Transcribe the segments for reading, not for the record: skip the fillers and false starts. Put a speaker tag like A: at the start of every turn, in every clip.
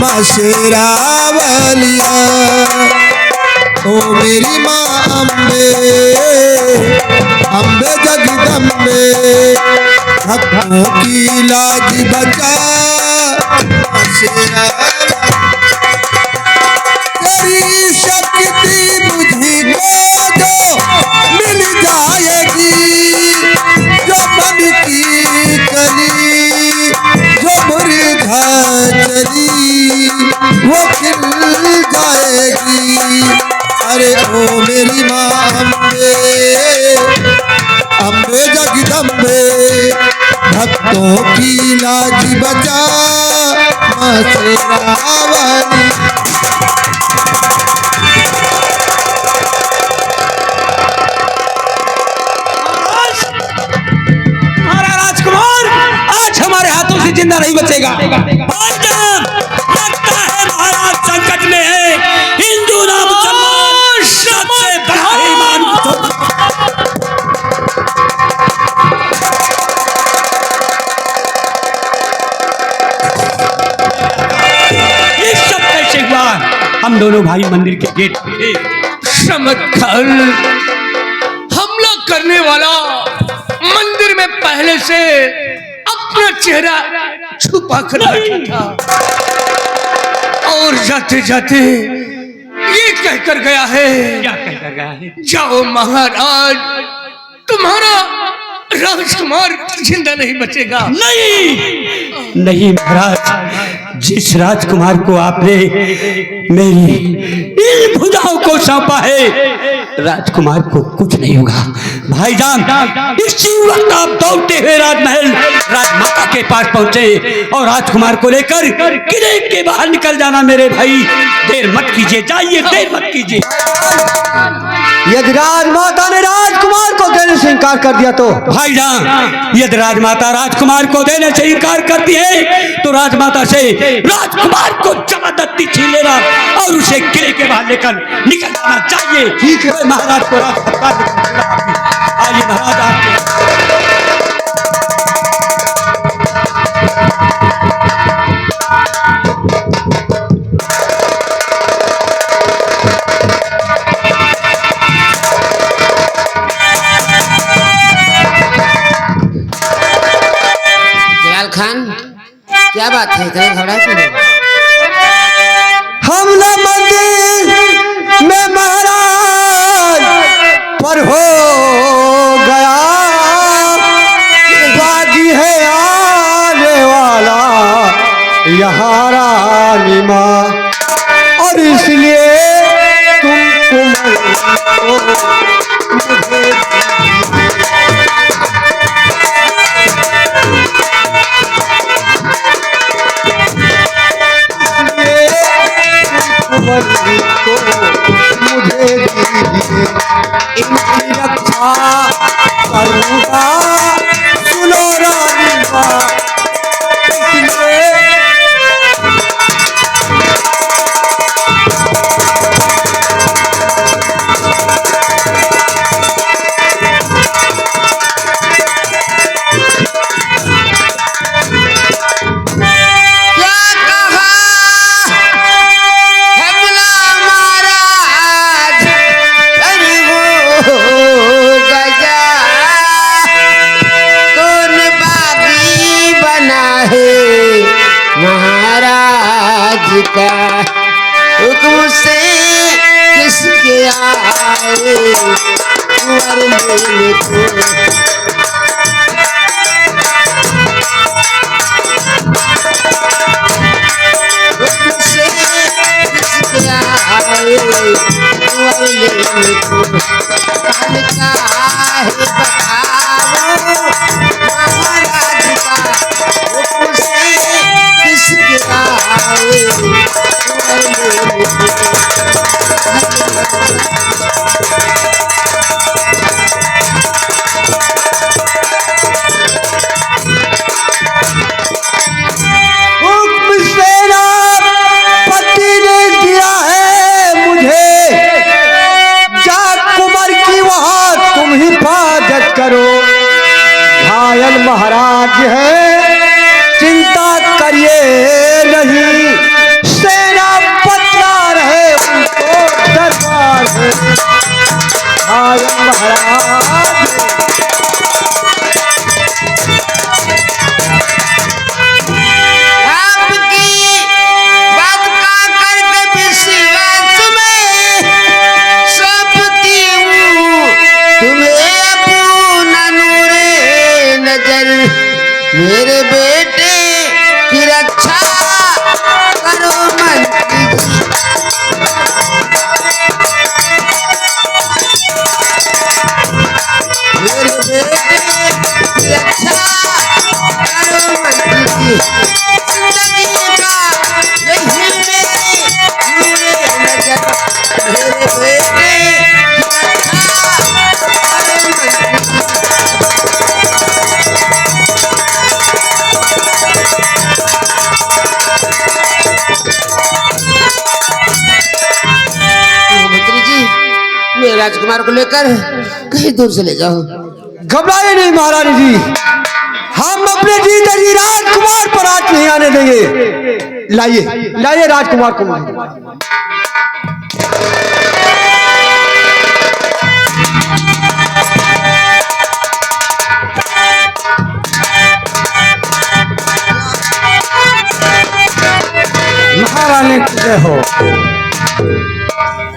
A: माँ शेरावलिया। ओ मेरी माँ अम्बे, अम्बे जगदम्बे, भक्तों की लाज बचा माँ शेरावलिया। तेरी शक्ति मुझको जो मिल जाएगी, जो मन की कली जो मुरझा चली वो खिल जाएगी। अरे ओ मेरी माँ अम्बे, अम्बे जगदम्बे, भक्तों की लाज बचा माँ शेरावाली।
B: जिंदा नहीं बचेगा। लगता है महाराज संकट में है, हिंदू ना मुसलमान सबसे बड़ा ईमान। ये सब कैसे हुआ? हम दोनों भाई मंदिर के गेट पे
C: समझ कर हमला करने वाला मंदिर में पहले से अपना चेहरा छुपा कर बैठा था और जाते जाते ये कहकर गया है,
B: क्या कहकर गया है?
C: जाओ महाराज, तुम्हारा राजकुमार जिंदा नहीं बचेगा।
B: नहीं नहीं महाराज, जिस राजकुमार को आपने मेरी इन भुजाओं को सौंपा है, राजकुमार को कुछ नहीं होगा। भाईजान, इसी वक्त आप दौड़ते हुए राजमहल राजमाता के पास पहुंचे और राजकुमार को लेकर किले के बाहर निकल जाना मेरे भाई। देर मत कीजिए, जाइए, देर मत कीजिए।
D: यदि राजमाता ने राजकुमार को देने से इनकार कर दिया तो
B: भाईजान, यदि राजमाता राजकुमार को देने से इनकार करती है तो राजमाता से राजकुमार को जबरदस्ती छीन लेना और उसे किले के बाहर लेकर निकल जाना चाहिए।
D: ठीक है
B: महाराज को आइए महाराज आपके
E: खान, क्या बात है? इतना घबरा क्यों?
D: हमला मंदिर में महाराज पर हो गया, बागी है आने वाला यहाँ रानी माँ, और इसलिए तुमको मुझे मुझे दीजिए, इनकी रक्षा करूँगा, सुनो रानी माँ।
E: का हुक्म से किसके आए कुंवर लेने को, हुक्म से किसके आए कुंवर लेने को, काल का है बताओ महाराज का, हुक्म से किसके आए मंत्री जी मेरे राजकुमार को लेकर कहीं दूर चले जाओ।
D: घबराइए नहीं महारानी जी, हम अपने जीते जी राजकुमार पर आज नहीं आने देंगे। लाइए लाइए राजकुमार को। महारानी जय हो।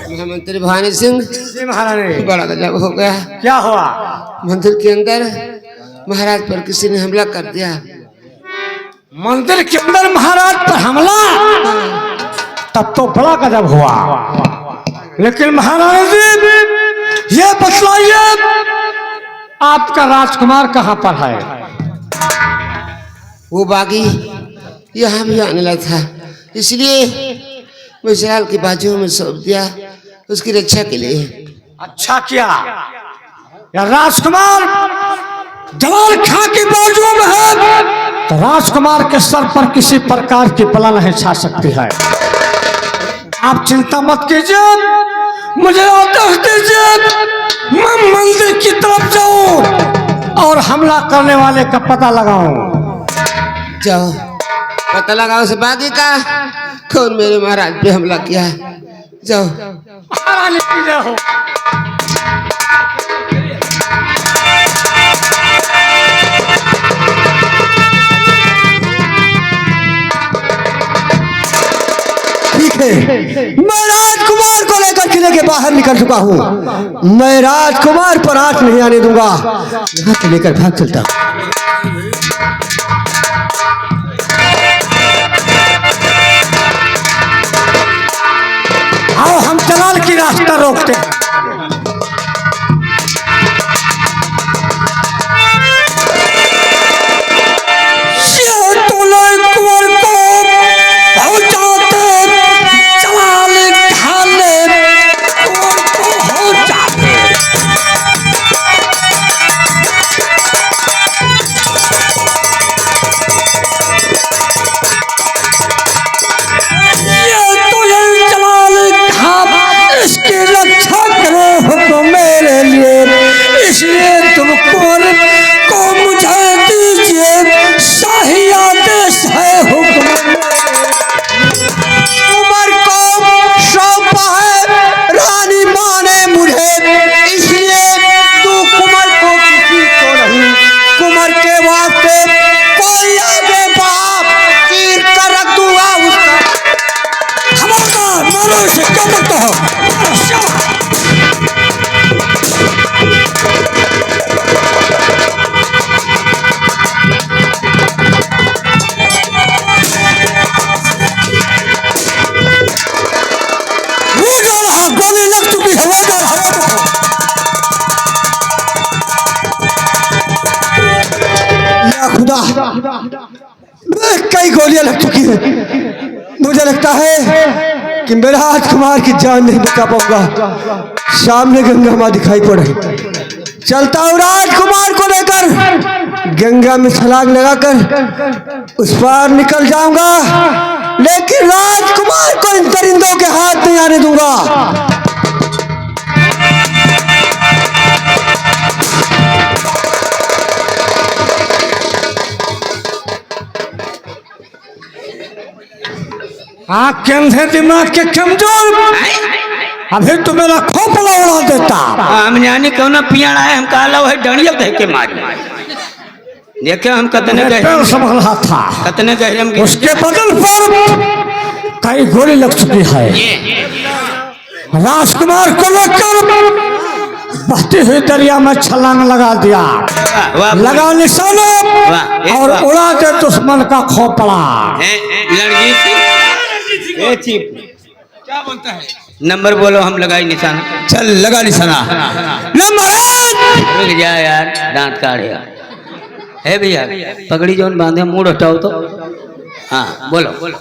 E: महामंत्री भवानी सिंह
D: जी महारानी,
E: बड़ा गजब हो गया।
D: क्या हुआ?
E: मंदिर के अंदर महाराज पर किसी ने हमला कर दिया।
D: मंदिर के अंदर महाराज पर हमला? तब तो बड़ा गजब हुआ। लेकिन महारानी जी ये बतलाइए आपका राजकुमार कहाँ पर है?
E: वो बागी यहाँ भी आने लगा था, इसलिए विशाल की बाजुओं में सौंप दिया उसकी रक्षा के लिए।
D: अच्छा किया। या राजकुमार जलाल खां की बाजुओं में है तो राजकुमार के सर पर किसी प्रकार की बला नहीं छा सकती है। आप चिंता मत कीजिए, मुझे आदेश दीजिए, मैं मंदिर की तरफ जाऊं और हमला करने वाले का पता लगाऊं।
E: जाओ पता लगाओ उस बागी का कौन मेरे महाराज पे हमला किया है। जाओ।
D: महारानी की जय हो। ठीक है, मैं राजकुमार को लेकर किले के बाहर निकल चुका हूँ। मैं राजकुमार पर हाथ नहीं आने दूंगा। यहाँ से लेकर भाग चलता हूँ। आओ हम जलाल की रास्ता रोकते हैं। इसलिए तुम कौन को मुझे दीजिए, शाही आदेश है हुक्म। उमर को सौंपा है रानी माँ ने मुझे, इसलिए तू कुंवर को किसी को नहीं, कुंवर के वास्ते कोई आगे बाप चीर कर रख दूंगा उसका। खबरदार मारो इसे, क्या करते हो? गोली लग चुकी है। या खुदा, कई गोलियां लग चुकी है। मुझे लगता है कि मेरा राजकुमार की जान नहीं बचा पाऊंगा। सामने गंगा माँ दिखाई पड़ रही। चलता हूँ राजकुमार को लेकर, गंगा में छलांग लगाकर उस पार निकल जाऊंगा, लेकिन राजकुमार को इन परिंदों के हाथ नहीं आने दूंगा। आप कंधे दिमाग के कमजोर, अभी तो मेरा खोपड़ा उड़ा देता।
B: हम जानी क्यों ना पियाड़ा है, हम काला है डंडिया दे के मारी। देखे हम कतने गहरे
D: संभल रहा था,
B: कतने गहरे हम
D: उसके बदल पर कई गोली लग चुकी है। राजकुमार को लेकर बहती हुई दरिया में छलांग लगा दिया, लगा निशाना और उड़ा दे दुश्मन का खोपड़ा।
B: लड़की क्या बोलता है? नंबर बोलो, हम लगाई निशाना।
A: चल लगा निशाना।
B: नंबर 1। रुक जा यार, दांत काढ़ेगा। है भैया, पगड़ी जोन बांधे, मूड हटाओ तो। हाँ बोलो।